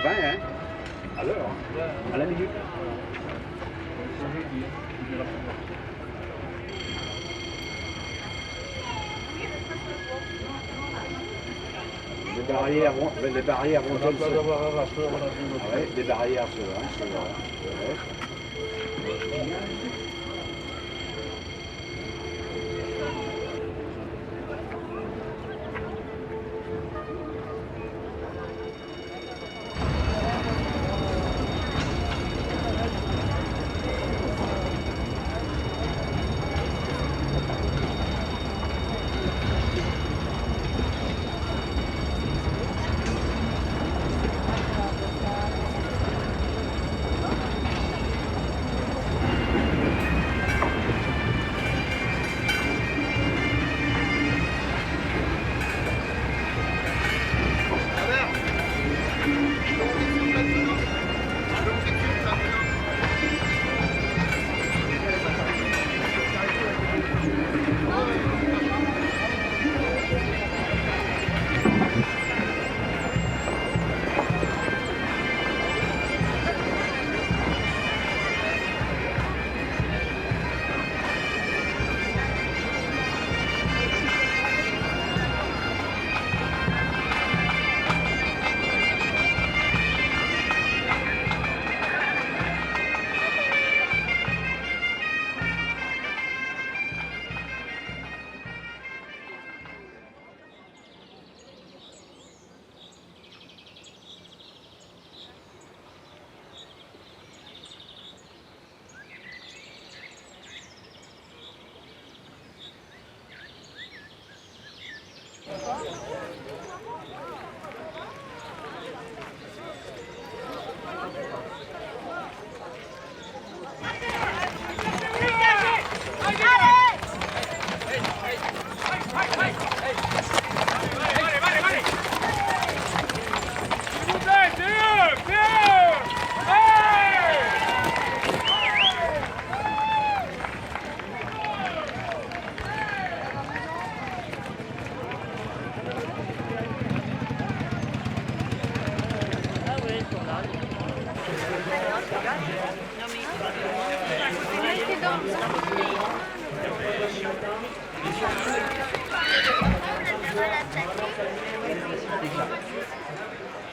20, hein? À l'heure, hein? À la minute. Les barrières vont elles se... Ouais, les barrières se... Ouais.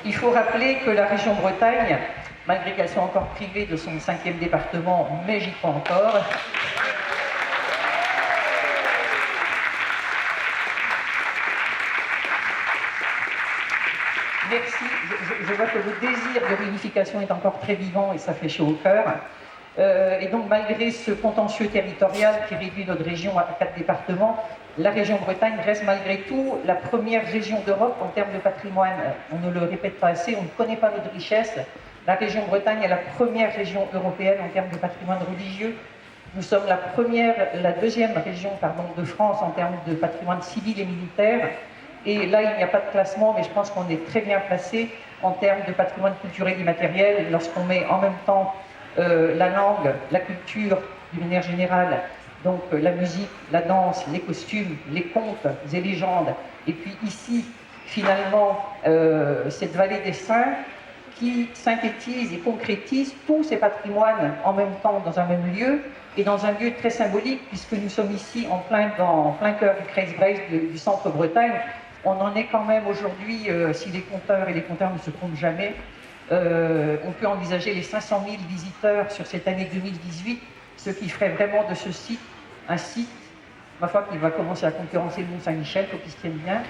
Il faut rappeler que la région Bretagne, malgré qu'elle soit encore privée de son 5e département, mais j'y crois encore, merci, je vois que le désir de réunification est encore très vivant et ça fait chaud au cœur. Et donc malgré ce contentieux territorial qui réduit notre région à 4 départements, la région Bretagne reste malgré tout la première région d'Europe en termes de patrimoine. On ne le répète pas assez, on ne connaît pas notre richesse. La région Bretagne est la première région européenne en termes de patrimoine religieux. Nous sommes la deuxième région de France en termes de patrimoine civil et militaire. Et là, il n'y a pas de classement, mais je pense qu'on est très bien placé en termes de patrimoine culturel immatériel lorsqu'on met en même temps la langue, la culture d'une manière générale, donc la musique, la danse, les costumes, les contes et légendes, et puis ici, finalement, cette vallée des Saints qui synthétise et concrétise tous ces patrimoines en même temps dans un même lieu, et dans un lieu très symbolique, puisque nous sommes ici en plein cœur du Kreisbreis du centre Bretagne. On en est quand même aujourd'hui, si les compteurs et les compteurs ne se trompent jamais, on peut envisager les 500 000 visiteurs sur cette année 2018, ce qui ferait vraiment de ce site un site, ma foi, qui va commencer à concurrencer le Mont-Saint-Michel, faut qu'il se tienne bien.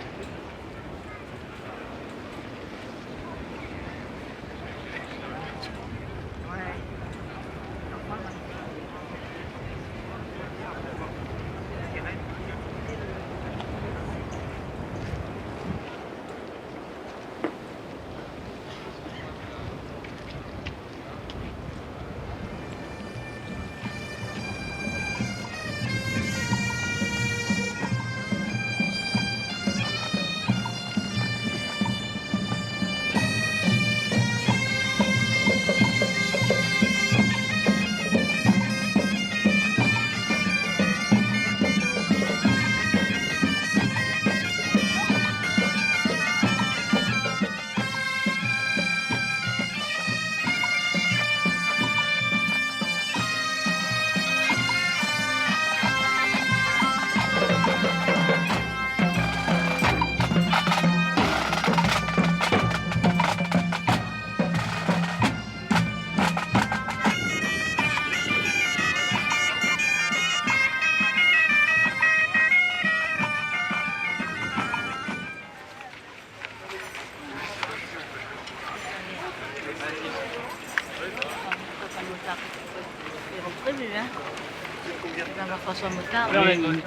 Jean-François Motard. Oui, on est une une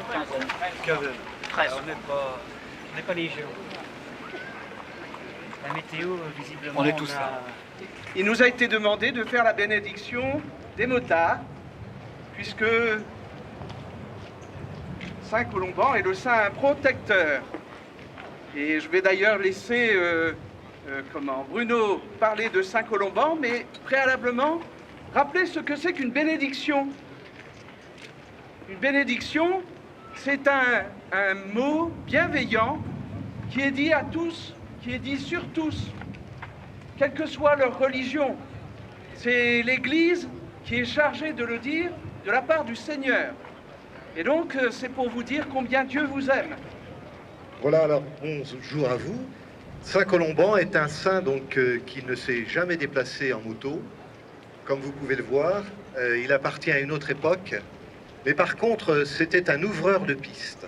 quinzaine. Presque. On n'est pas léger. La météo, visiblement, On est tous là. Il nous a été demandé de faire la bénédiction des motards, puisque Saint Colomban est le saint protecteur. Et je vais d'ailleurs laisser Bruno parler de Saint Colomban, mais préalablement, rappeler ce que c'est qu'une bénédiction. Une bénédiction, c'est un mot bienveillant qui est dit à tous, qui est dit sur tous, quelle que soit leur religion. C'est l'Église qui est chargée de le dire de la part du Seigneur. Et donc, c'est pour vous dire combien Dieu vous aime. Voilà, alors bonjour à vous. Saint Colomban est un saint donc, qui ne s'est jamais déplacé en moto. Comme vous pouvez le voir, il appartient à une autre époque. Mais par contre, c'était un ouvreur de piste.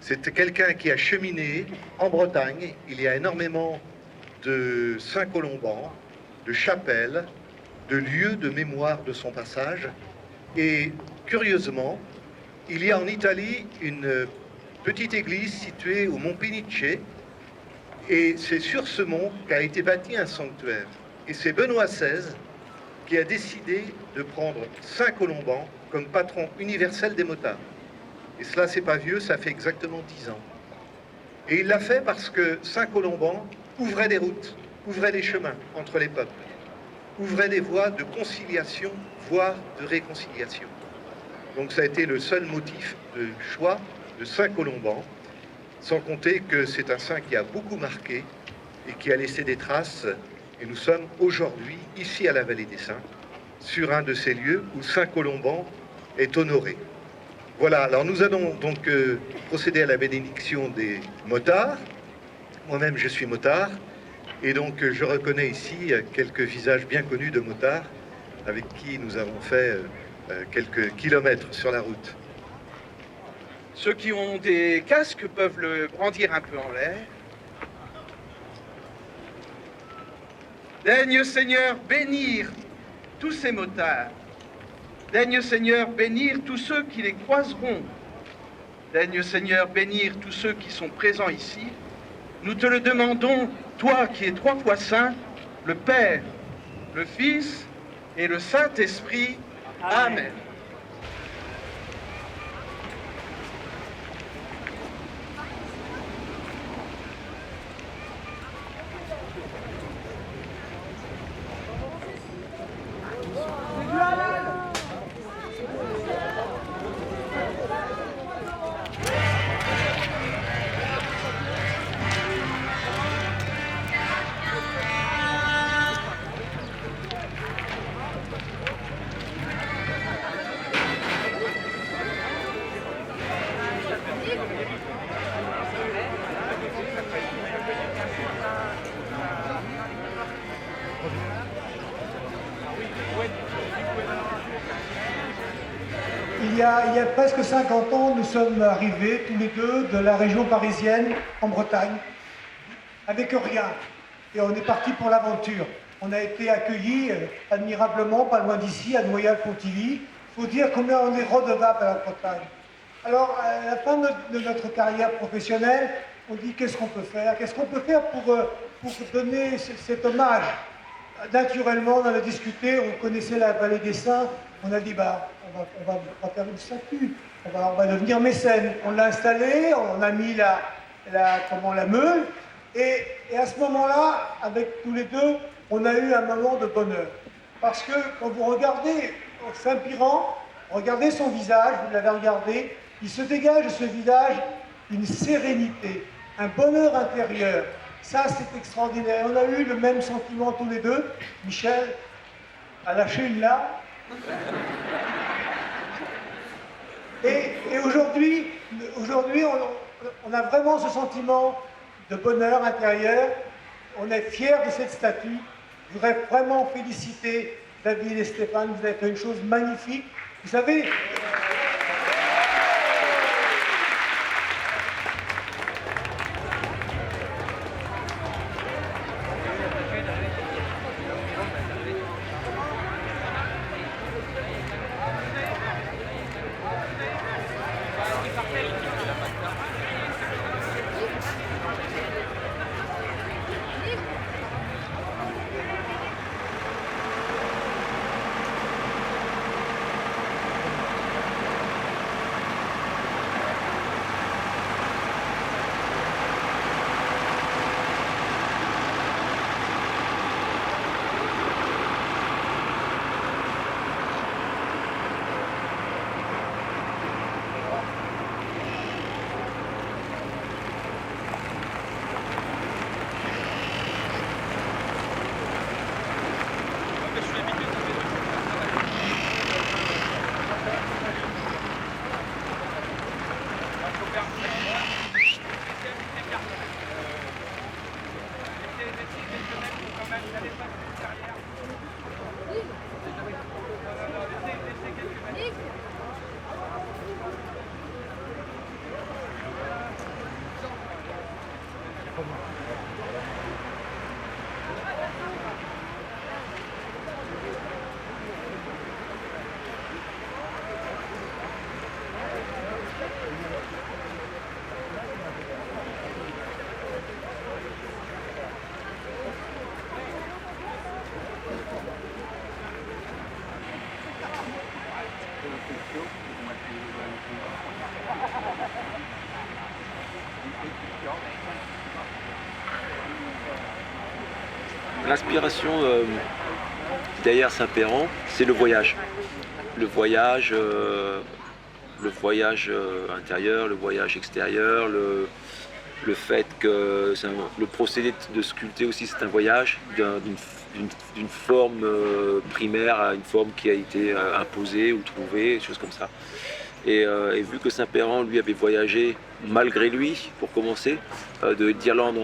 C'était quelqu'un qui a cheminé en Bretagne. Il y a énormément de Saint Colomban, de chapelles, de lieux de mémoire de son passage. Et curieusement, il y a en Italie une petite église située au mont Peniche, et c'est sur ce mont qu'a été bâti un sanctuaire. Et c'est Benoît XVI qui a décidé de prendre Saint Colomban comme patron universel des motards. Et cela, c'est pas vieux, ça fait exactement 10 ans. Et il l'a fait parce que Saint Colomban ouvrait des routes, ouvrait des chemins entre les peuples, ouvrait des voies de conciliation, voire de réconciliation. Donc ça a été le seul motif de choix de Saint Colomban, sans compter que c'est un saint qui a beaucoup marqué et qui a laissé des traces. Et nous sommes aujourd'hui, ici à la Vallée des Saints, sur un de ces lieux où Saint Colomban est honoré. Voilà, alors nous allons donc procéder à la bénédiction des motards. Moi-même, je suis motard, et donc je reconnais ici quelques visages bien connus de motards avec qui nous avons fait quelques kilomètres sur la route. Ceux qui ont des casques peuvent le brandir un peu en l'air. Daigne, Seigneur, bénir tous ces motards. Daigne, Seigneur, bénir tous ceux qui les croiseront. Daigne, Seigneur, bénir tous ceux qui sont présents ici. Nous te le demandons, toi qui es 3 fois saint, le Père, le Fils et le Saint-Esprit. Amen. Il y a presque 50 ans, nous sommes arrivés tous les deux de la région parisienne en Bretagne, avec rien. Et on est parti pour l'aventure. On a été accueillis admirablement, pas loin d'ici, à Noyal-Pontivy. Il faut dire combien on est redevable à la Bretagne. Alors, à la fin de notre carrière professionnelle, on dit qu'est-ce qu'on peut faire? Qu'est-ce qu'on peut faire pour donner cet hommage? Naturellement, on en a discuté, on connaissait la Vallée des Saints, on a dit, on va faire une statue, on va devenir mécène. On l'a installé, on a mis la meule, et à ce moment-là, avec tous les deux, on a eu un moment de bonheur. Parce que quand vous regardez Saint-Piran, regardez son visage, vous l'avez regardé, il se dégage de ce visage une sérénité, un bonheur intérieur. Ça, c'est extraordinaire. On a eu le même sentiment tous les deux. Michel a lâché une larme. Et aujourd'hui, on a vraiment ce sentiment de bonheur intérieur. On est fiers de cette statue. Je voudrais vraiment féliciter David et Stéphane. Vous avez fait une chose magnifique. Vous savez... L'inspiration derrière Saint-Péran, c'est le voyage. Le voyage intérieur, le voyage extérieur, le fait que le procédé de sculpter aussi, c'est un voyage d'une forme primaire à une forme qui a été imposée ou trouvée, des choses comme ça. Et vu que Saint-Péran, lui, avait voyagé malgré lui, pour commencer, d'Irlande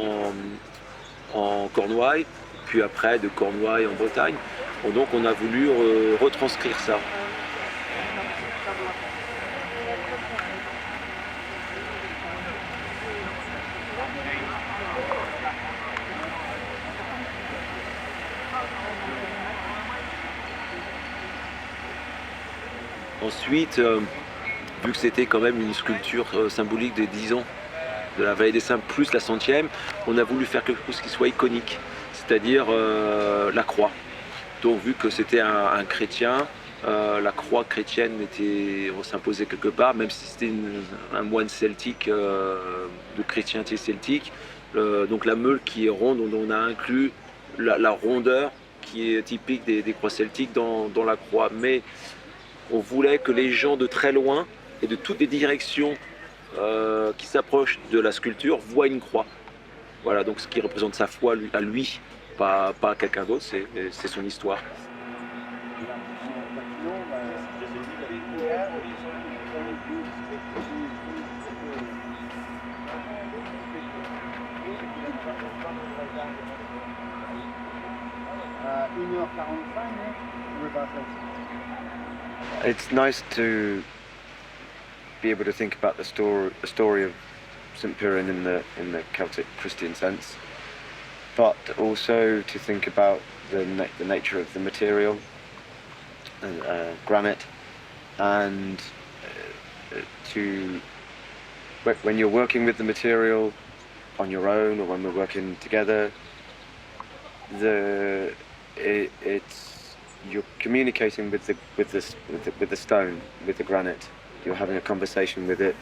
en Cornouailles, puis après de Cornouailles en Bretagne, donc on a voulu retranscrire ça. Ensuite, vu que c'était quand même une sculpture symbolique des 10 ans de la Vallée des Saints plus la 100e, on a voulu faire quelque chose qui soit iconique, c'est-à-dire la croix. Donc vu que c'était un chrétien, la croix chrétienne s'imposait quelque part, même si c'était un moine celtique, de chrétienté celtique. Donc la meule qui est ronde, on a inclus la rondeur qui est typique des croix celtiques dans la croix. Mais on voulait que les gens de très loin et de toutes les directions qui s'approchent de la sculpture voient une croix. Voilà, donc ce qui représente sa foi à lui, pas à quelqu'un d'autre, c'est son histoire. It's nice to be able to think about the story of St. Piran in the Celtic Christian sense, but also to think about the nature of the material, granite, and when you're working with the material on your own or when we're working together, you're communicating with the stone, with the granite. You're having a conversation with it,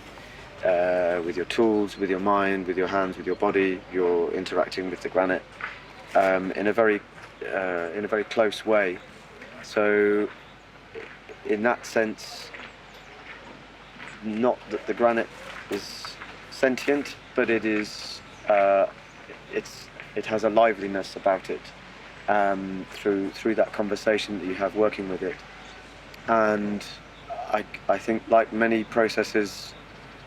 with your tools, with your mind, with your hands, with your body. You're interacting with the granite in a very close way. So, in that sense, not that the granite is sentient, but it is. It has a liveliness about it. Through that conversation that you have working with it. And I think, like many processes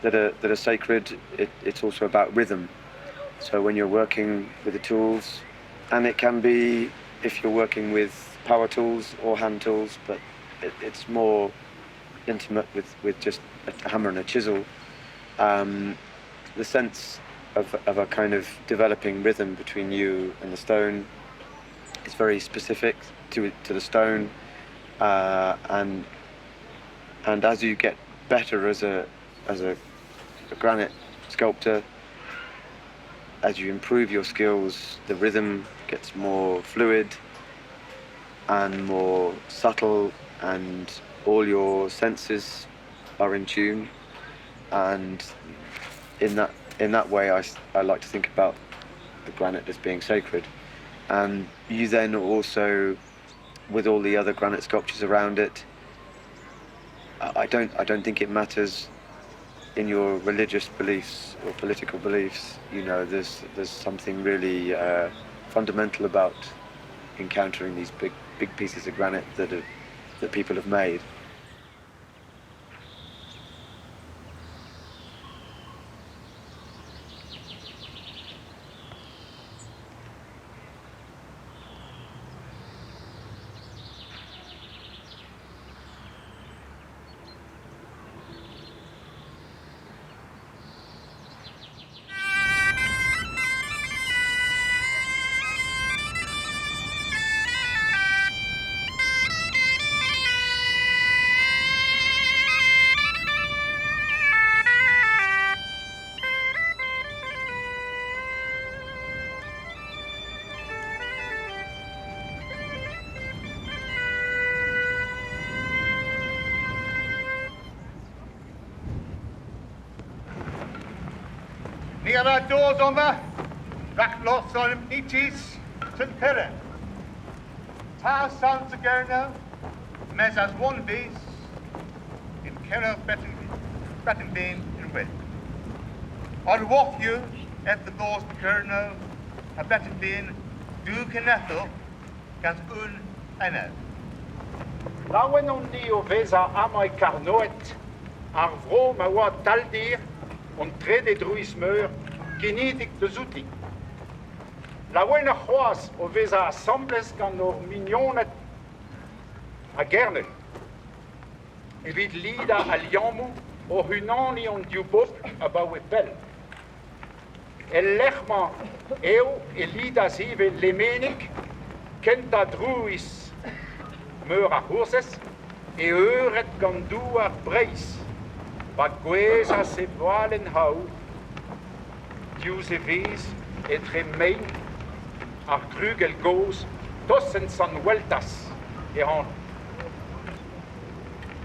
that are sacred, it's also about rhythm. So when you're working with the tools, and it can be if you're working with power tools or hand tools, but it's more intimate with just a hammer and a chisel. The sense of a kind of developing rhythm between you and the stone. It's very specific to the stone, and as you get better as a granite sculptor, as you improve your skills, the rhythm gets more fluid and more subtle, and all your senses are in tune. And in that way, I like to think about the granite as being sacred. And you then also, with all the other granite sculptures around it, I don't think it matters in your religious beliefs or political beliefs. You know, there's something really fundamental about encountering these big pieces of granite that people have made. Ni ala dos oma, rach los on nitis, St. Piran. Ta sans a gerno, mes as one vis, in Kerro Breton Bean in wit. On walk you at the dos gerno, a Breton Bean, du kenethel, gans un ene. Lawen on ni o veza amai carnoet, ar vro ma oa taldir, on tre de druismeur, genitik de zouti. Lawen a c'hoaz o veza assembles gant or mignonet a gernel. Evit lida a liamou o hunani on diubop a bawe pel. El lechma eo e lida zive lemenik, kenta druis meur a hourses, e euret gandou ar breis. Pa gwez a se voalen hau, dius e vez et tre mein, ar grugel goz, tossen san weltas, e an.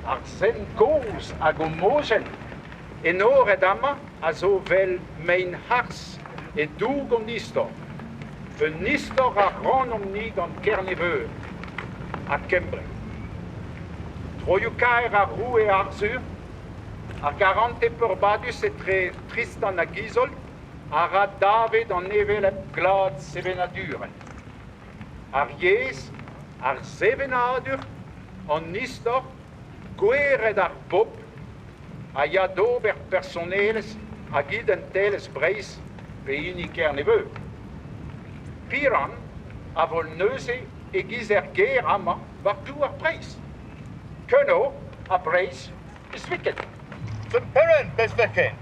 Ar sen goz ag o mogen, en or ed ama a zo vel mein hars, e doug o nistor. Un nistor a ran om ni gant kerneveur, a Kembre. Troioù kaer a roue e arzur, ar garante perbadus e tre Tristan a Gizol, ar a David an evelep glad sevenaduren. Ar yez, ar sevenadur, an nistor, gweret ar bop, a ya d'ober personeles, a gid en teles breis, pe uni kerneveur. Piran, a vol neuze, e gizer ger ama, vartou ar breis. Keno, a breis, is wicked. St. Piran, besvekken.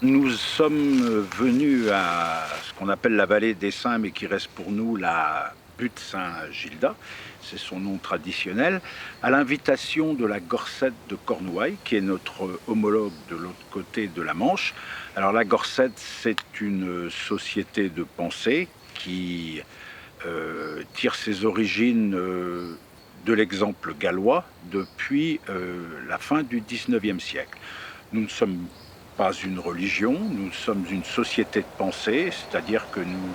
Nous sommes venus à ce qu'on appelle la vallée des Saints, mais qui reste pour nous la butte Saint-Gilda, c'est son nom traditionnel, à l'invitation de la Gorsedd de Cornouailles, qui est notre homologue de l'autre côté de la Manche. Alors la Gorsedd, c'est une société de pensée qui tire ses origines de l'exemple gallois depuis la fin du XIXe siècle. Nous ne sommes pas une religion, nous sommes une société de pensée, c'est-à-dire que nous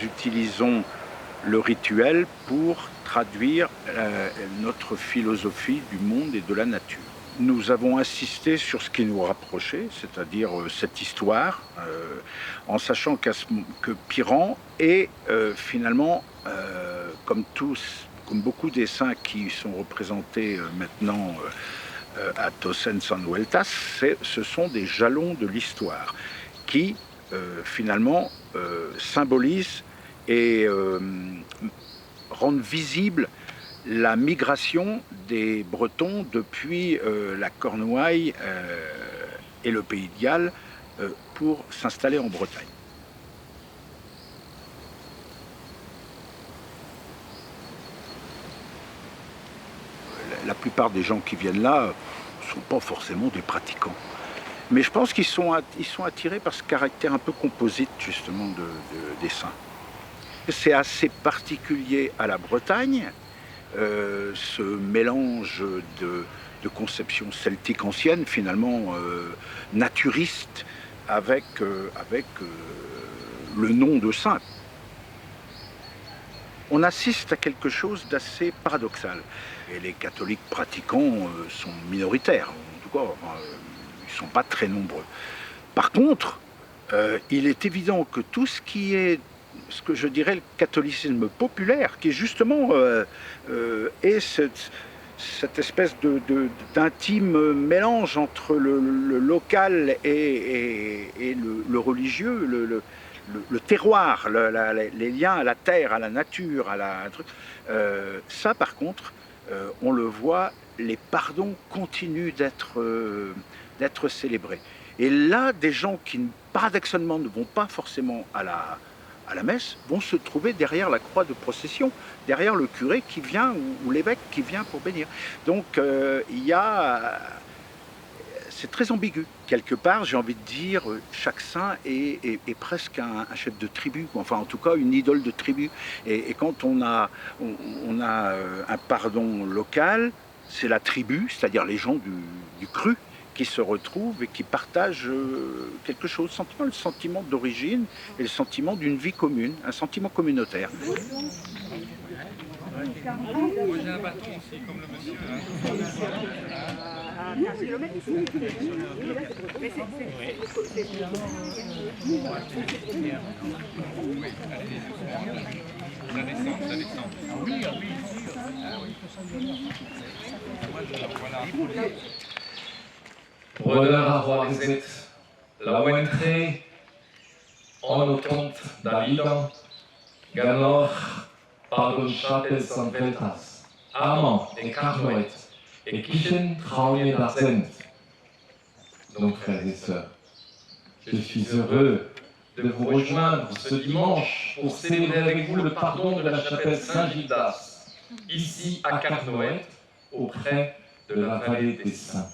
utilisons le rituel pour traduire notre philosophie du monde et de la nature. Nous avons insisté sur ce qui nous rapprochait, c'est-à-dire cette histoire, en sachant que Piran est finalement, comme beaucoup des saints qui sont représentés maintenant à Tossen San Hueltas, ce sont des jalons de l'histoire qui finalement symbolisent et rendent visible la migration des Bretons depuis la Cornouaille et le Pays de Galles pour s'installer en Bretagne. La plupart des gens qui viennent là ne sont pas forcément des pratiquants. Mais je pense qu'ils sont attirés par ce caractère un peu composite justement des saints. C'est assez particulier à la Bretagne, ce mélange de conceptions celtiques anciennes, finalement naturistes, avec le nom de saint. On assiste à quelque chose d'assez paradoxal. Et les catholiques pratiquants sont minoritaires, en tout cas, ils sont pas très nombreux. Par contre, il est évident que tout ce qui est, ce que je dirais le catholicisme populaire, qui est justement est cette espèce d'intime mélange entre le local et le religieux, le terroir, les liens à la terre, à la nature, ça par contre, on le voit, les pardons continuent d'être célébrés. Et là, des gens qui, paradoxalement, ne vont pas forcément à la messe, vont se trouver derrière la croix de procession, derrière le curé qui vient, ou l'évêque qui vient pour bénir. Donc, c'est très ambigu. Quelque part, j'ai envie de dire, chaque saint est presque un chef de tribu, enfin en tout cas une idole de tribu. Et quand on a un pardon local, c'est la tribu, c'est-à-dire les gens du cru, qui se retrouvent et qui partagent quelque chose, le sentiment d'origine et le sentiment d'une vie commune, un sentiment communautaire. Brødre har sett la oentre onotont Davidan, ganor pardon chatel sanveltas, amant et carnoet, et kishen traunier d'arsent. Donc, frères et sœurs, je suis heureux de vous rejoindre ce dimanche pour célébrer avec vous le pardon de la chapelle Saint-Gildas, ici à Carnoët, auprès de la vallée des Saints.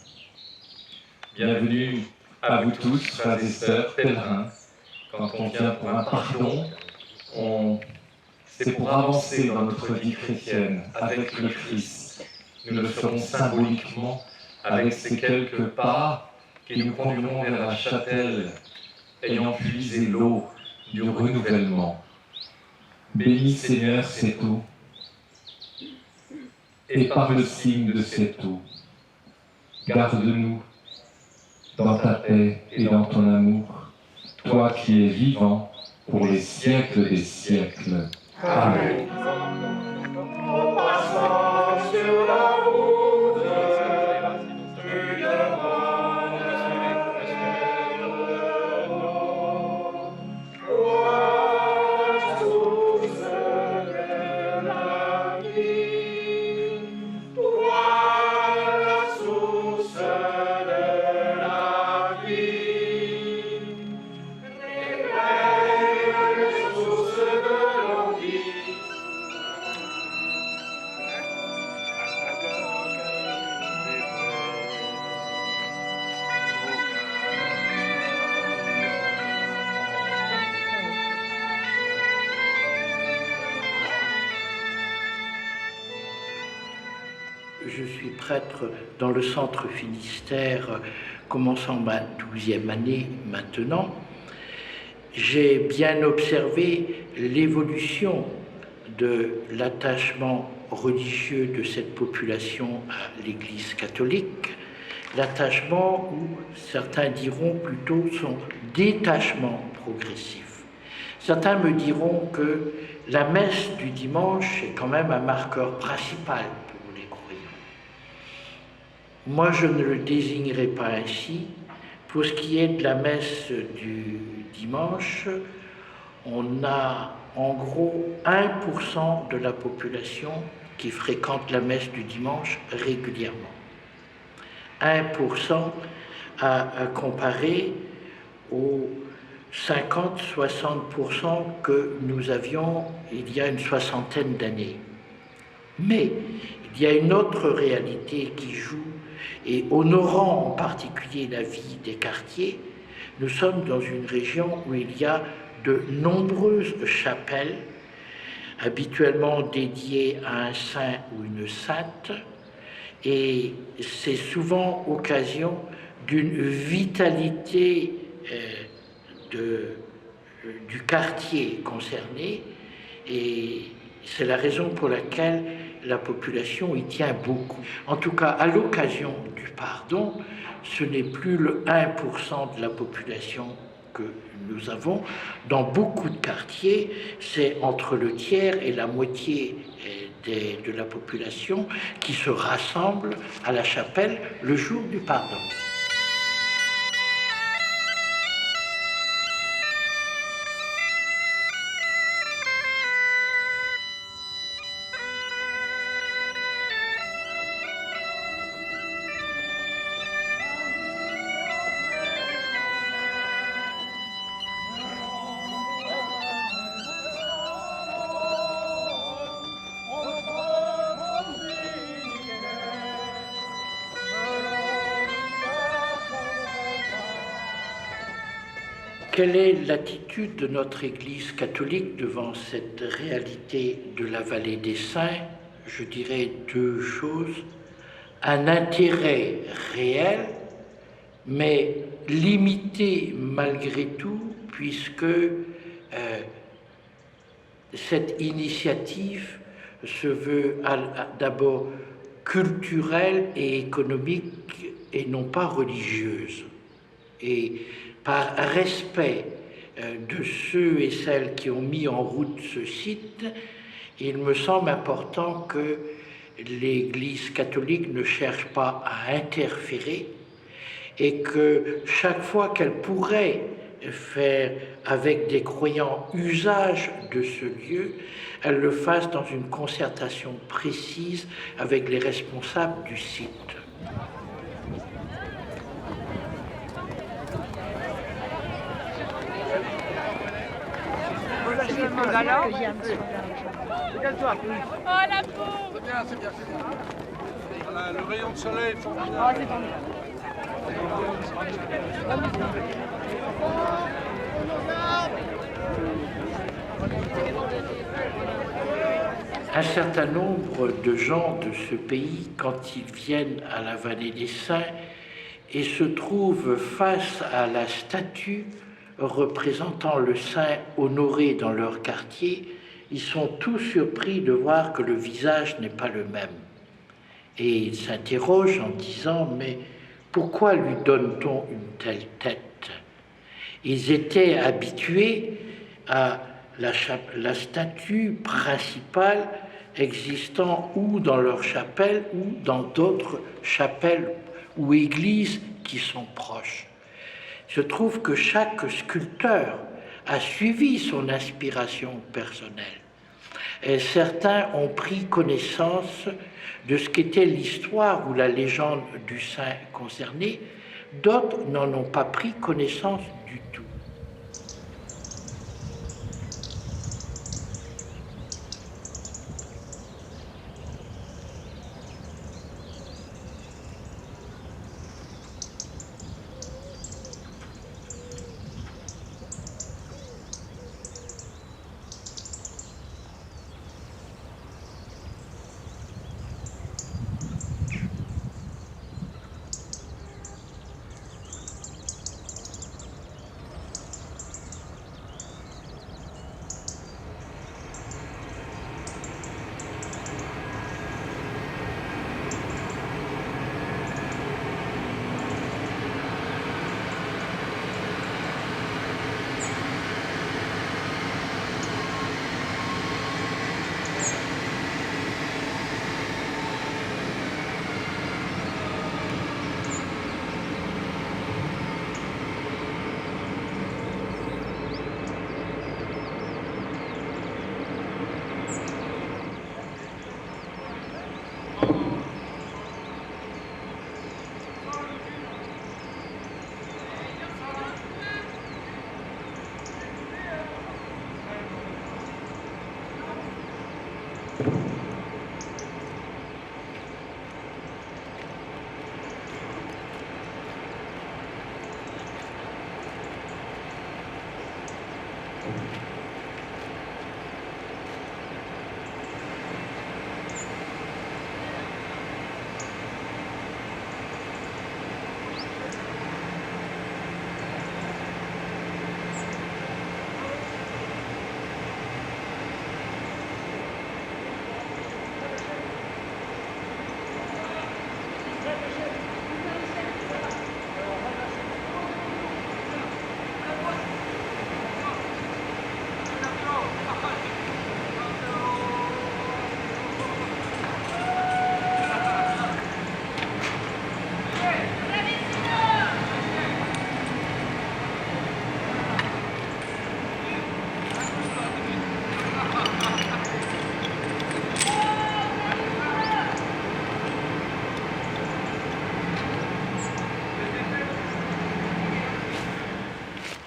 Bienvenue à vous tous, frères et sœurs, pèlerins. Quand on vient pour un pardon, c'est pour avancer dans notre vie chrétienne avec le Christ. Nous le ferons symboliquement avec ces quelques pas qui nous conduiront vers la chapelle ayant puisé l'eau du renouvellement. Bénis Seigneur cette eau, et par le signe de cette eau, garde-nous dans ta paix et dans ton amour, toi qui es vivant pour les siècles des siècles. Amen. En passant sur la route, tu demandes la source de la vie, la source de la vie, réveille les sources de nos vies. Je suis prêtre dans le centre Finistère, commençant ma 12e année maintenant. J'ai bien observé l'évolution de l'attachement religieux de cette population à l'Église catholique, l'attachement, ou certains diront plutôt son détachement progressif. Certains me diront que la messe du dimanche est quand même un marqueur principal pour les croyants. Moi, je ne le désignerai pas ainsi. Pour ce qui est de la messe du dimanche, on a en gros 1% de la population qui fréquente la messe du dimanche régulièrement. 1% à comparer aux 50-60% que nous avions il y a une soixantaine d'années. Mais il y a une autre réalité qui joue, et honorant en particulier la vie des quartiers. Nous sommes dans une région où il y a de nombreuses chapelles, habituellement dédiées à un saint ou une sainte, et c'est souvent occasion d'une vitalité du quartier concerné, et c'est la raison pour laquelle la population y tient beaucoup. En tout cas, à l'occasion du pardon, ce n'est plus le 1% de la population que nous avons. Dans beaucoup de quartiers, c'est entre le tiers et la moitié de la population qui se rassemble à la chapelle le jour du pardon. Quelle est l'attitude de notre Église catholique devant cette réalité de la vallée des saints? Je dirais deux choses. Un intérêt réel, mais limité malgré tout, puisque cette initiative se veut d'abord culturelle et économique et non pas religieuse. Et par respect de ceux et celles qui ont mis en route ce site, il me semble important que l'Église catholique ne cherche pas à interférer et que chaque fois qu'elle pourrait faire avec des croyants usage de ce lieu, elle le fasse dans une concertation précise avec les responsables du site. Alors, regarde-toi. Oh la pauvre. C'est bien, c'est bien, c'est bien. Voilà, le rayon de soleil est formidable. Oh, c'est formidable. Un certain nombre de gens de ce pays, quand ils viennent à la vallée des Saints et se trouvent face à la statue représentant le saint honoré dans leur quartier, ils sont tous surpris de voir que le visage n'est pas le même. Et ils s'interrogent en disant « Mais pourquoi lui donne-t-on une telle tête ?» Ils étaient habitués à la statue principale existant ou dans leur chapelle ou dans d'autres chapelles ou églises qui sont proches. Je trouve que chaque sculpteur a suivi son inspiration personnelle. Et certains ont pris connaissance de ce qu'était l'histoire ou la légende du saint concerné, d'autres n'en ont pas pris connaissance du tout.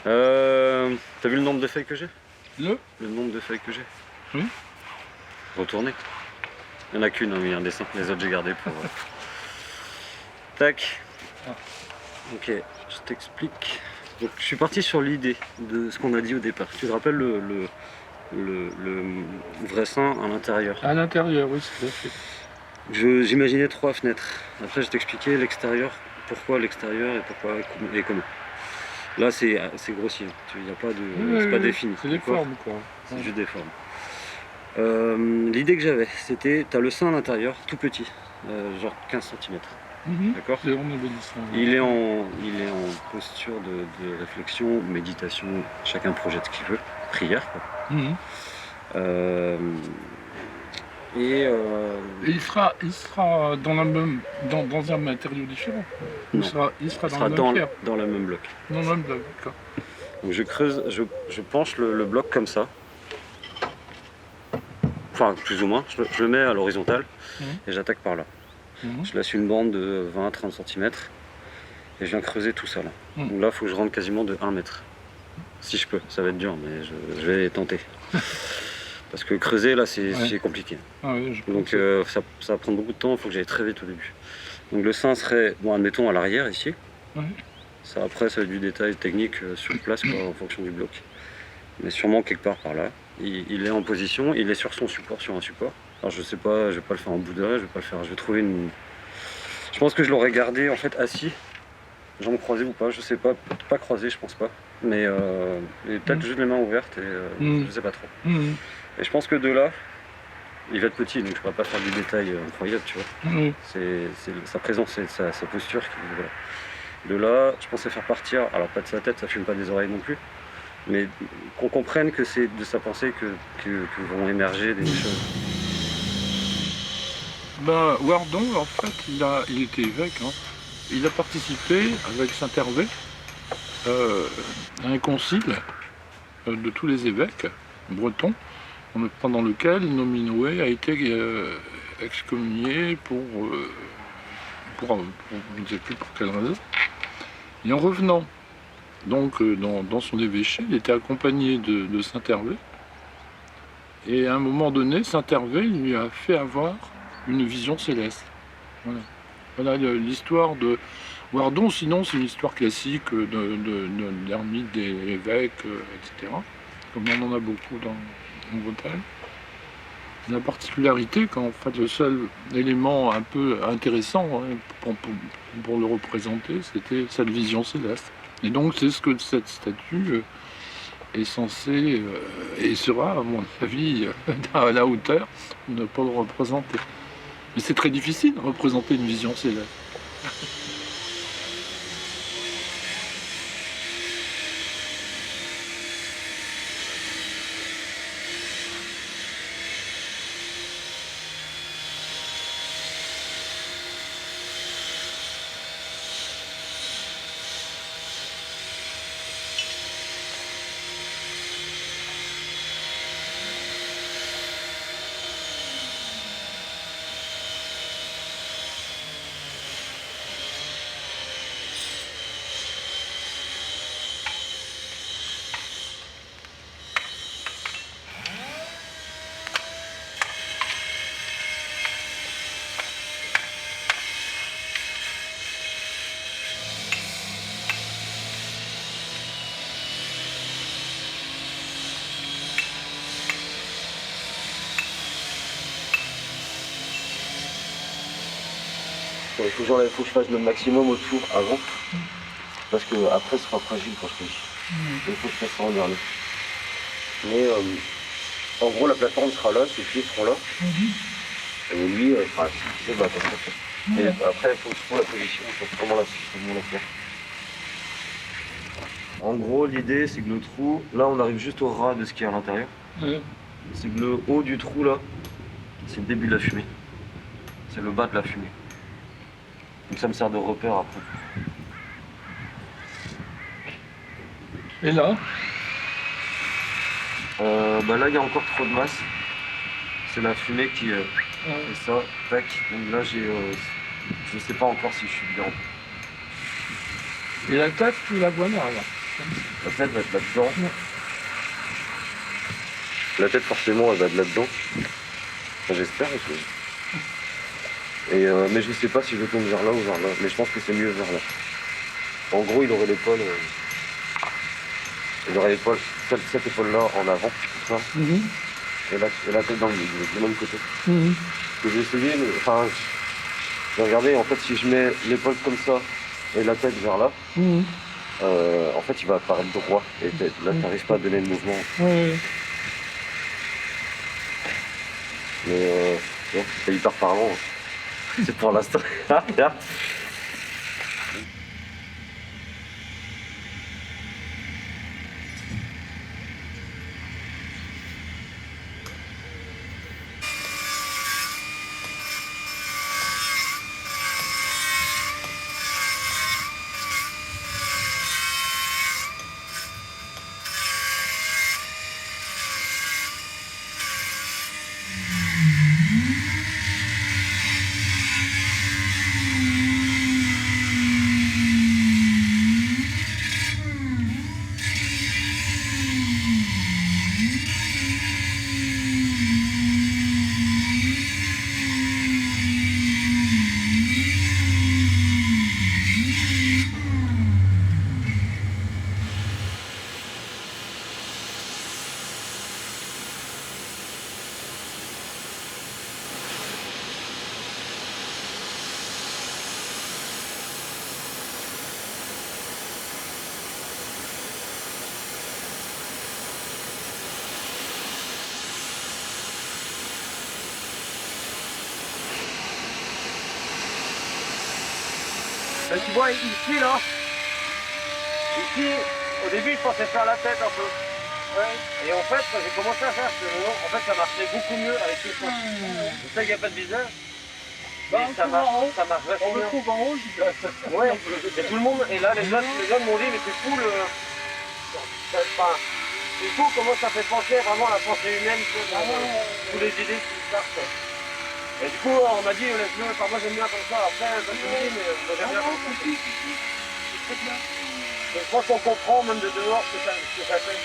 T'as vu le nombre de feuilles que j'ai? Le nombre de feuilles que j'ai? Oui. Retourner. Il n'y en a qu'une, oui, un dessin. Les autres j'ai gardé pour... Tac. Ok, je t'explique. Donc, je suis parti sur l'idée de ce qu'on a dit au départ. Tu te rappelles le vrai sein à l'intérieur? À l'intérieur, oui, c'est fait. J'imaginais 3 fenêtres. Après, je t'expliquais l'extérieur, pourquoi l'extérieur et pourquoi et comment. Là, c'est grossier. Il n'y a pas de, c'est pas défini. C'est des formes, quoi. C'est juste des formes. L'idée que j'avais, c'était, tu as le sein à l'intérieur, tout petit, genre 15 cm. D'accord. Il est en posture de réflexion, méditation, chacun projette ce qu'il veut, prière, quoi. Il sera dans un matériau différent. Il sera dans le même bloc. Dans le même bloc, d'accord. Donc je creuse, je penche le bloc comme ça. Enfin, plus ou moins. Je le mets à l'horizontale et j'attaque par là. Je laisse une bande de 20-30 cm et je viens creuser tout ça là. Donc là, il faut que je rentre quasiment de 1 mètre. Si je peux, ça va être dur, mais je vais tenter. Parce que creuser là, c'est compliqué. Ah oui, donc ça va prendre beaucoup de temps, il faut que j'aille très vite au début. Donc le sein serait, bon, admettons à l'arrière ici. Ça, après, ça va être du détail technique sur place quoi, en fonction du bloc. Mais sûrement quelque part par là. Il est en position, il est sur son support, sur un support. Alors je sais pas, je vais pas le faire en Bouddha, je vais trouver une... Je pense que je l'aurais gardé en fait assis, jambes croisées ou pas, je sais pas, pas croisées je pense pas. Mais peut-être juste les mains ouvertes et je sais pas trop. Et je pense que de là, il va être petit, donc je pourrais pas faire du détail incroyable, tu vois. C'est sa présence et sa posture qui... Voilà. De là, je pensais faire partir, alors pas de sa tête, ça fume pas des oreilles non plus, mais qu'on comprenne que c'est de sa pensée que vont émerger des choses. Ben, Wardon, en fait, il était évêque. Hein. Il a participé avec Saint-Hervé à un concile de tous les évêques bretons, pendant lequel Nominoé a été excommunié pour je ne sais plus pour quelle raison. Et en revenant donc dans son évêché, il était accompagné de Saint-Hervé. Et à un moment donné, Saint-Hervé lui a fait avoir une vision céleste. Voilà l'histoire de Wardon. Sinon, c'est une histoire classique de l'ermite des évêques, etc. Comme on en a beaucoup en Bretagne. La particularité, qu'en fait, le seul élément un peu intéressant pour le représenter, c'était cette vision céleste. Et donc, c'est ce que cette statue est censée, et sera, à mon avis, à la hauteur de ne pas le représenter. Mais c'est très difficile de représenter une vision céleste. Il faut que je fasse le maximum autour avant, parce que après ce sera fragile quand je fais. Il faut que je fasse ça en dernier. Mais en gros la plateforme sera là, ses pieds seront là, et lui sera assis, c'est battre. Et après il faut que je trouve la position, il faut comment la faire. En gros l'idée c'est que le trou, là on arrive juste au ras de ce qui est à l'intérieur. C'est que le haut du trou là, c'est le début de la fumée. C'est le bas de la fumée. Donc ça me sert de repère après. Et là là il y a encore trop de masse. C'est la fumée qui fait ça. Tac. Donc là je sais pas encore si je suis bien. Et la tête, tu la vois là. La tête va être là-dedans. La tête, forcément, elle va être là-dedans. Enfin, j'espère. Mais je sais pas si je tourne vers là ou vers là. Mais je pense que c'est mieux vers là. En gros, il aurait l'épaule. Il aurait l'épaule, cette épaule-là en avant, comme ça. Et la tête dans le milieu, du même côté. Que j'ai essayé, mais enfin, j'ai regardé, en fait, si je mets l'épaule comme ça et la tête vers là, en fait, il va apparaître droit. Et là, tu n'arrives pas à donner le mouvement. Mais non, c'est hyper parlant. C'est pour l'instant. Ben, tu vois ici là, ici au début je pensais faire la tête un peu. Ouais. Et en fait quand j'ai commencé à faire ce moment, en fait ça marchait beaucoup mieux avec les points. Je sais qu'il n'y a pas de visage. Mais ça marche vachement bien. trouve en haut, Ouais, et tout le monde, et là les jeunes m'ont dit mais c'est fou c'est fou comment ça fait penser vraiment à la pensée humaine, tous les idées qui sortent. Et du coup, on m'a dit, laisse-le, enfin, moi j'aime bien comme ça, après, comme tu dis, mais moi j'aime bien comme ça. Mais je pense qu'on comprend, même de dehors, ce que ça fait.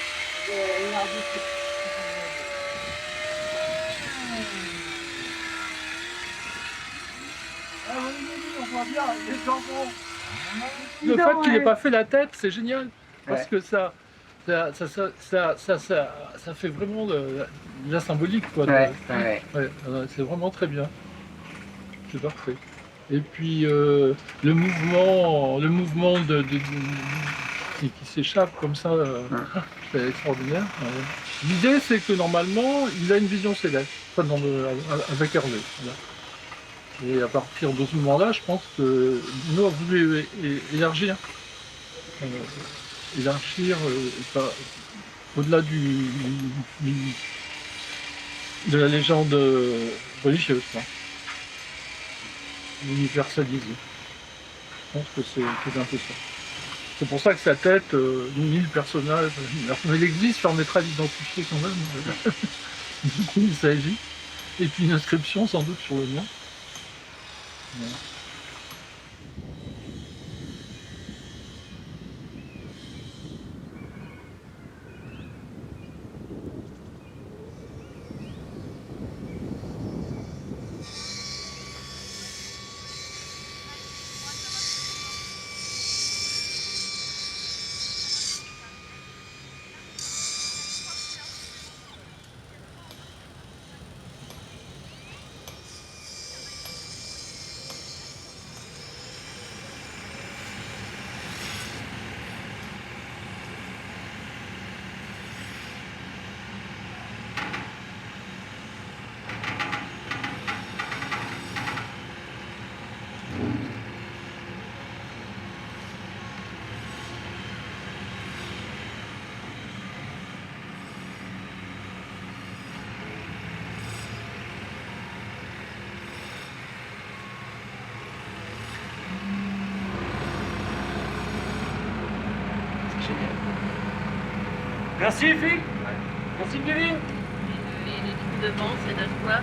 Le fait qu'il n'ait pas fait la tête, c'est génial. Parce que ça fait vraiment de la symbolique. Quoi, c'est vraiment très bien. C'est parfait. Et puis le mouvement qui s'échappe comme ça, c'est extraordinaire. L'idée, c'est que normalement, il a une vision céleste, enfin, avec Hervé. Voilà. Et à partir de ce moment-là, je pense que nous avons voulu élargir au-delà de la légende religieuse, l'universaliser. Je pense que c'est un peu ça. C'est pour ça que sa tête, 1000 personnages, mais l'église permettra d'identifier quand même de qui il s'agit. Et puis une inscription sans doute sur le mien. Voilà. Merci, filles. Merci, Kevin. Les trous devant, c'est de quoi?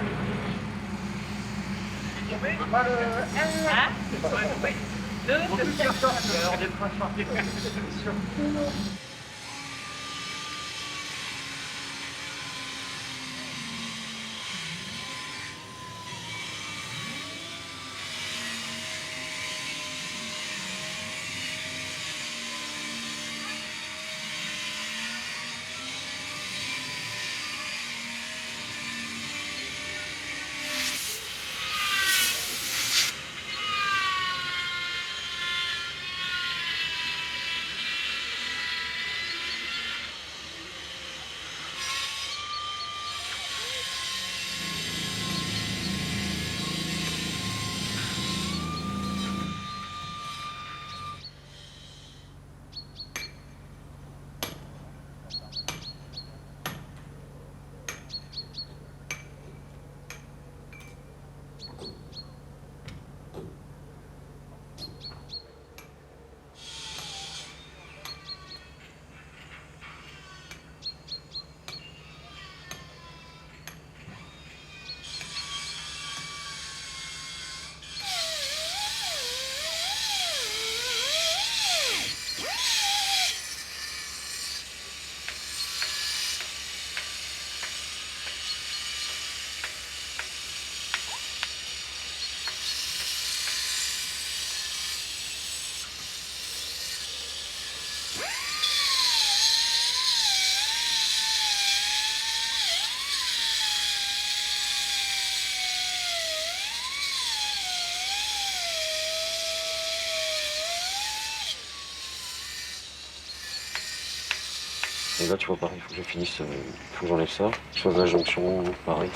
Et là, tu vois, pareil, il faut que je finisse, il faut que j'enlève ça, je fasse la jonction, pareil,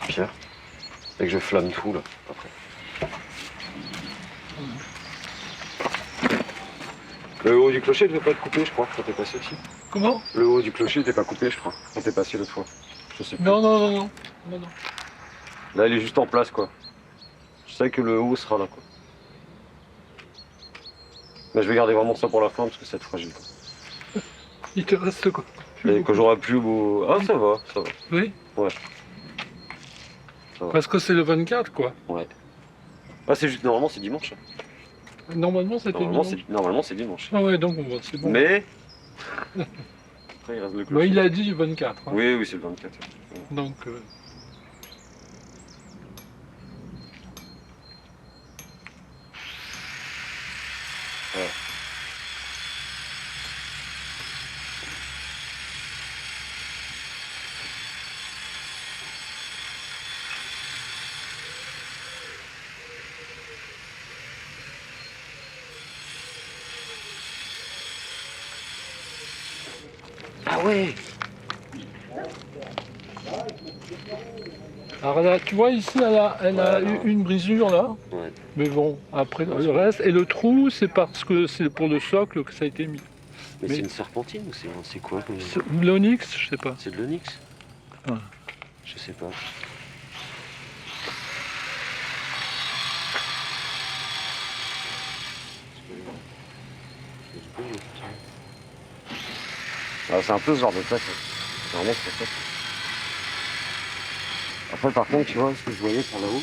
pierre, et que je flamme tout, là, après. Le haut du clocher ne devait pas être coupé, je crois, quand t'es passé aussi. Comment? Le haut du clocher n'était pas coupé, je crois, quand t'es passé l'autre fois. Je sais plus. Non, non, non, non, non, non. Là, il est juste en place, quoi. Je sais que le haut sera là, quoi. Mais je vais garder vraiment ça pour la fin, parce que c'est fragile, quoi. Il te reste quoi? Et que j'aurai plus beau... Ah, ça va, ça va. Oui? Ouais. Ça va. Parce que c'est le 24, quoi. Ouais. Ah, c'est juste, normalement, c'est dimanche. Normalement, c'était dimanche. Normalement, c'est dimanche. Ah ouais, donc c'est bon. Mais... Après, il reste le clocher. Bah, il a dit 24. Hein. Oui, oui, c'est le 24. Donc... Ouais. Ah ouais. Alors là, tu vois ici, elle a eu une brisure là. Ouais. Mais bon, après le reste. Et le trou, c'est parce que c'est pour le socle que ça a été mis. Mais c'est une serpentine ou c'est quoi? L'onyx, je sais pas. C'est de l'onyx? Ouais. Je sais pas. Ah, c'est un peu ce genre de plaque. C'est vraiment cette plaque. Après, par contre, tu vois, ce que je voyais par là-haut,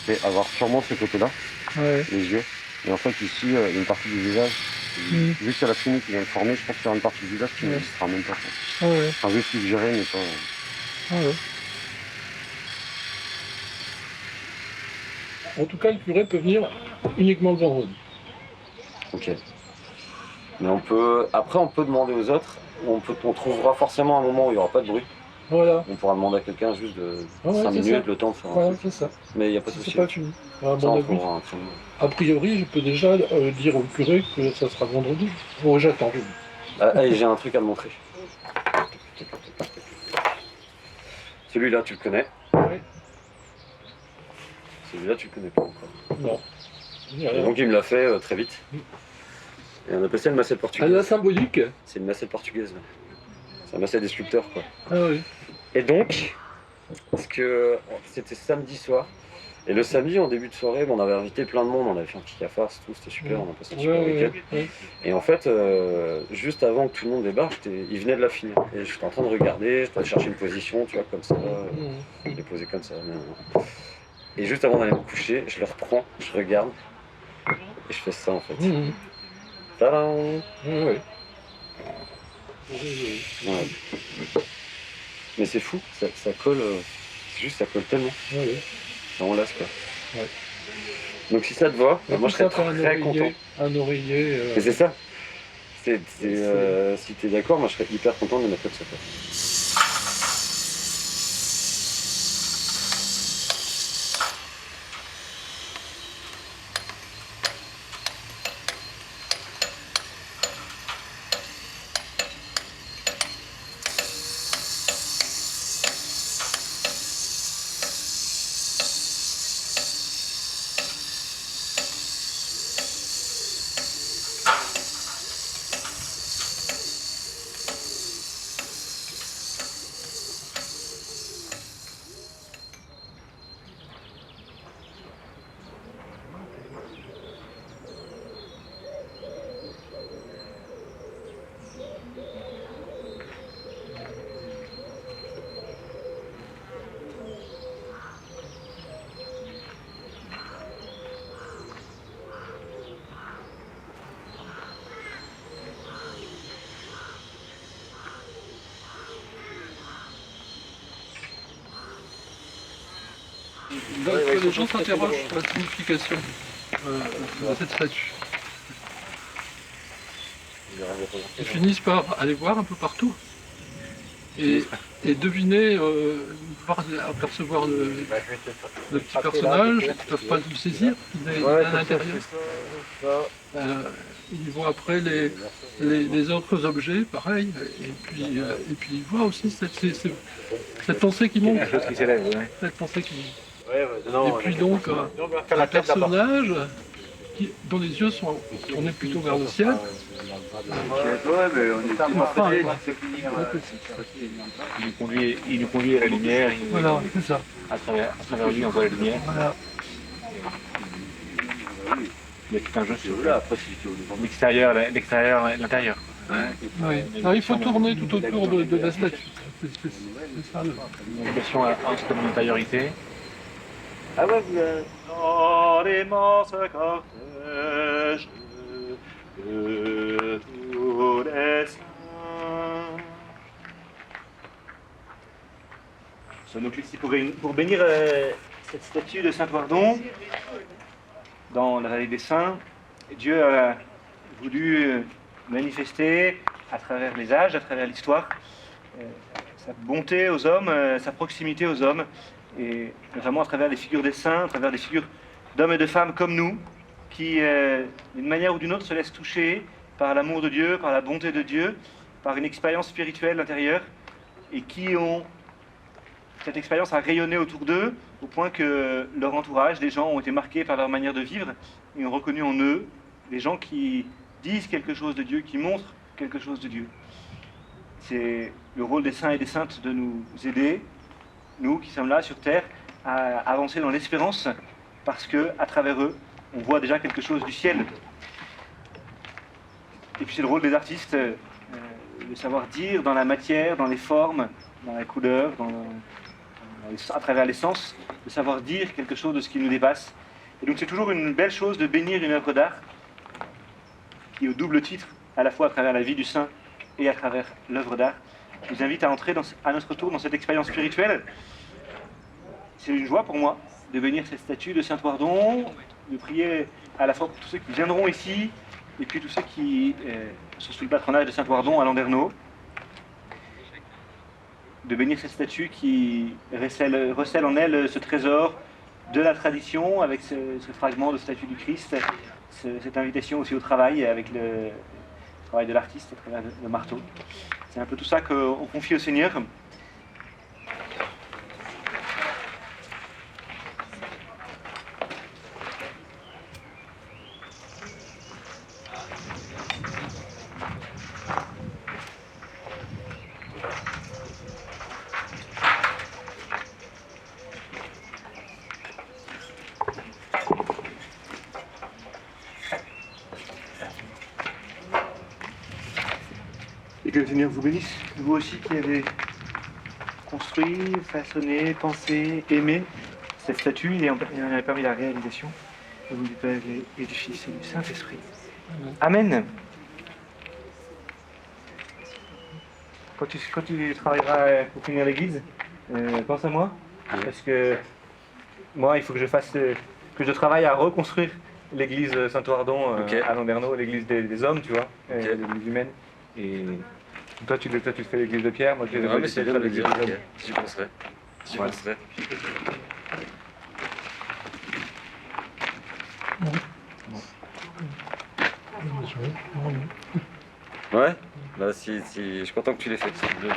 c'est avoir sûrement ce côté-là, ouais. Les yeux. Et en fait, ici, il y a une partie du visage. Juste à la fumée qui vient de former, je pense qu'il y aura une partie du visage qui n'existera même pas. Ah ouais. Enfin, juste suggéré, mais pas. Ah ouais. En tout cas, le curé peut venir uniquement le vendredi. Ok. Mais on peut. Après, on peut demander aux autres. On trouvera forcément un moment où il n'y aura pas de bruit. Voilà. On pourra demander à quelqu'un juste de 5 minutes, ça. le temps de faire un voilà, truc. c'est ça. Mais il n'y a pas de C'est souci. pas fini. À Ça, mon on avis, trouvera un créneau. a priori, je peux déjà dire au curé que ça sera vendredi. Bon, j'attends. Ah, et j'ai un truc à te montrer. Celui-là, tu le connais. Oui. Celui-là, tu le connais pas encore. Non. Et donc, il me l'a fait très vite. Et on appelle ça une massette portugaise. Ah, la symbolique. C'est une massette portugaise. Là. C'est un massette des sculpteurs, quoi. Ah oui. Et donc, parce que c'était samedi soir, et le samedi, en début de soirée, on avait invité plein de monde, on avait fait un petit cafard, tout, c'était super, on a passé un super week-end. Ouais. Et en fait, juste avant que tout le monde débarque, il venait de la finir. Et j'étais en train de regarder, j'étais allé chercher une position, tu vois, comme ça, je l'ai posé comme ça. Et juste avant d'aller me coucher, je le reprends, je regarde, Et je fais ça en fait. Tadam! Oui. Ouais. Mais c'est fou, ça colle, c'est juste ça colle tellement. Ça enlace quoi. Ouais. Donc si ça te va, moi je serais très content. Un oreiller. Et c'est ça. Si t'es d'accord, moi je serais hyper content de mettre ça. Quoi. Donc, les gens s'interrogent sur la signification de cette statue. Ils finissent par aller voir un peu partout et deviner, apercevoir le petit personnage, ils ne peuvent pas le saisir, il est à l'intérieur. Ils voient après les autres objets, pareil, et puis ils voient aussi cette pensée qui monte. Quelque chose qui s'élève, ouais. Cette pensée qui monte. Ouais, Et puis donc, un personnage dont les yeux sont tournés plutôt vers le ciel. Ouais, mais on est il nous conduit à la lumière. Voilà, c'est ça. À travers lui, on voit la lumière. Voilà. Il y a tout un jeu sur l'extérieur, l'extérieur et l'intérieur. Oui. Alors, il faut tourner tout autour de la statue. C'est ça le... Une question entre l'intériorité. Ah ouais, dans l'immense cortège de tous les saints. Nous sommes donc ici pour bénir cette statue de Saint-Oardon dans la vallée des Saints. Dieu a voulu manifester à travers les âges, à travers l'histoire, sa bonté aux hommes, sa proximité aux hommes, et notamment à travers les figures des saints, à travers des figures d'hommes et de femmes comme nous, qui, d'une manière ou d'une autre, se laissent toucher par l'amour de Dieu, par la bonté de Dieu, par une expérience spirituelle intérieure, et qui ont cette expérience a rayonné autour d'eux, au point que leur entourage, les gens ont été marqués par leur manière de vivre, et ont reconnu en eux des gens qui disent quelque chose de Dieu, qui montrent quelque chose de Dieu. C'est le rôle des saints et des saintes de nous aider, nous qui sommes là sur Terre, à avancer dans l'espérance, parce que à travers eux, on voit déjà quelque chose du ciel. Et puis c'est le rôle des artistes de savoir dire dans la matière, dans les formes, dans la couleur, à travers les sens, de savoir dire quelque chose de ce qui nous dépasse. Et donc c'est toujours une belle chose de bénir une œuvre d'art qui est au double titre, à la fois à travers la vie du saint et à travers l'œuvre d'art. Je vous invite à entrer à notre tour dans cette expérience spirituelle. C'est une joie pour moi de bénir cette statue de Saint-Oardon, de prier à la fois pour tous ceux qui viendront ici, et puis tous ceux qui sont sous le patronage de Saint-Oardon à Landerneau, de bénir cette statue qui recèle en elle ce trésor de la tradition, avec ce fragment de statue du Christ, cette invitation aussi au travail, avec le travail de l'artiste à travers le marteau. C'est un peu tout ça qu'on confie au Seigneur. Et que le Seigneur vous bénisse, vous aussi qui avez construit, façonné, pensé, aimé cette statue et en avez permis la réalisation. Au nom du Père et du Fils et du Saint-Esprit. Amen. Quand tu travailleras pour finir l'église, pense à moi. Parce que moi, il faut que je travaille à reconstruire l'église Saint-Oardon à Landerneau, l'église des hommes, tu vois, l'église humaine. Et toi, tu fais l'église de Pierre, moi je fais mais c'est bien de le l'église dire, des hommes. j'y penserai. J'y penserai. Ouais, bah si, je suis content que tu l'aies fait. C'est bien.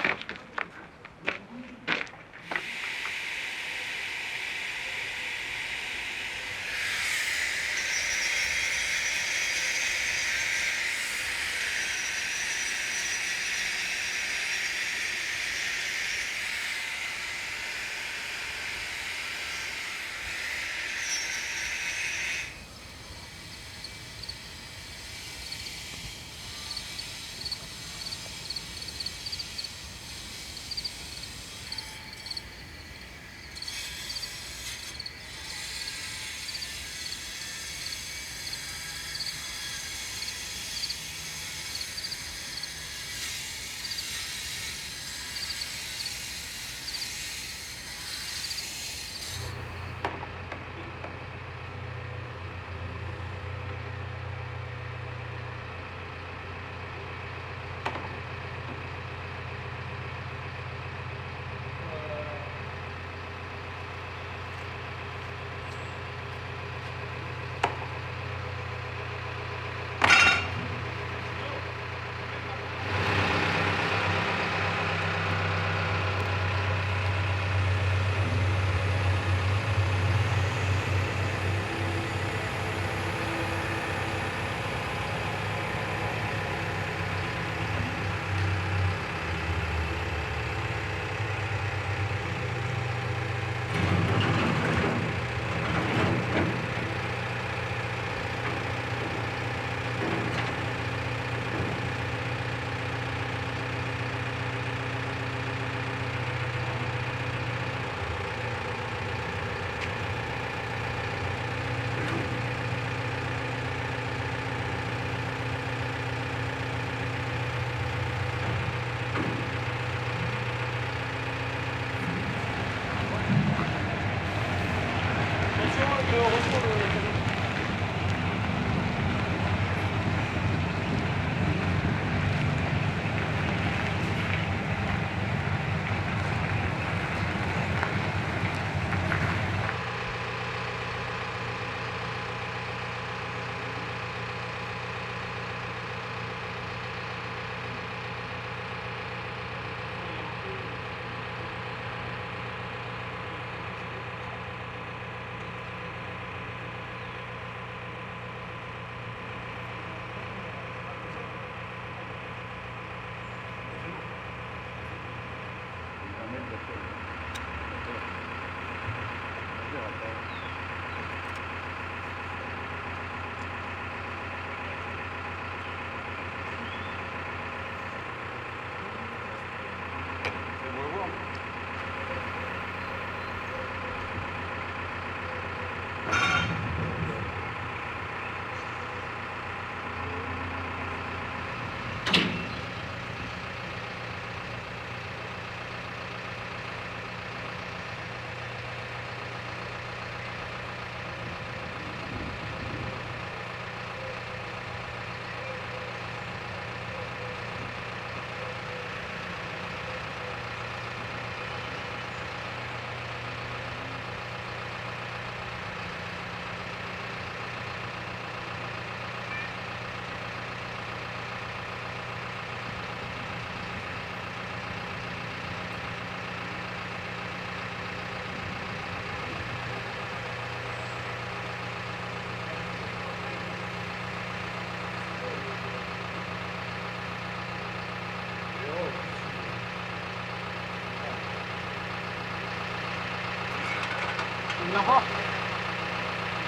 Là-bas.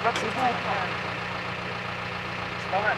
Là, c'est bon. C'est pas mal.